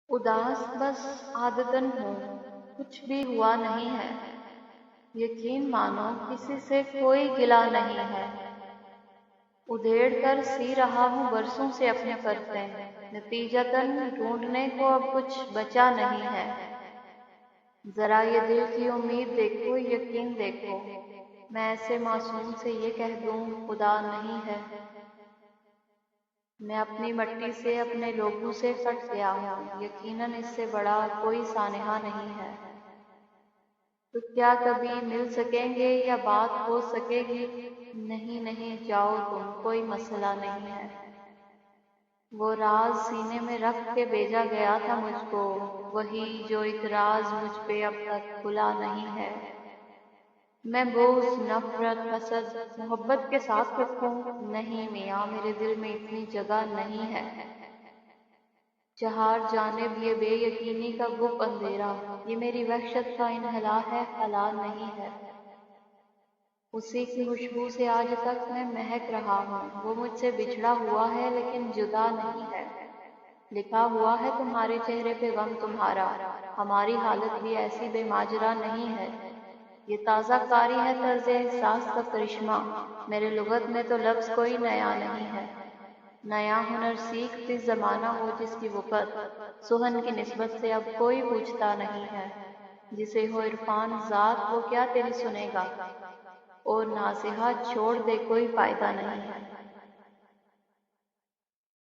उदास बस आदतन हूँ, कुछ भी हुआ नहीं है। यकीन मानो किसी से कोई गिला नहीं है। उधेड़ कर सी रहा हूँ बरसों से अपने पर्दे, नतीजतन ढूंढने को अब कुछ बचा नहीं है। जरा ये दिल की उम्मीद देखो, यकीन देखो, मैं ऐसे मासूम से ये कह दूँ खुदा नहीं है। मैं अपनी मट्टी से अपने लोगों से कट गया हूँ, यकीनन इससे बड़ा कोई सानेहा नहीं है। तो क्या कभी मिल सकेंगे या बात हो सकेगी? नहीं नहीं, जाओ तुम, कोई मसला नहीं है। वो राज सीने में रख के भेजा गया था मुझको, वही जो एक राज मुझ पे अब तक खुला नहीं है। मैं बोझ, नफरत, हसद, मोहब्बत के साथ रखूं? नहीं मियाँ, मेरे दिल में इतनी जगह नहीं है। चार जानिब ये बेयकीनी का गुप अंधेरा, ये मेरी वहशत का इन्हला है, हलाल नहीं है। उसी की खुशबू से आज तक मैं महक रहा हूँ। वो मुझसे बिछड़ा हुआ है लेकिन जुदा नहीं है। लिखा हुआ है तुम्हारे चेहरे पे गम तुम्हारा, हमारी हालत भी ऐसी बेमाजरा नहीं है। ये ताज़ा कारी है तर्ज़े एहसास का करिश्मा, मेरे लुगत में तो लफ्ज़ कोई नया नहीं है। नया हुनर सीखती ज़माना हो जिसकी वक़्त सुहन की निस्बत से अब कोई पूछता नहीं है। जिसे हो इरफान ज़ात वो क्या तेरी सुनेगा, और नासिहा छोड़ दे कोई फ़ायदा नहीं है।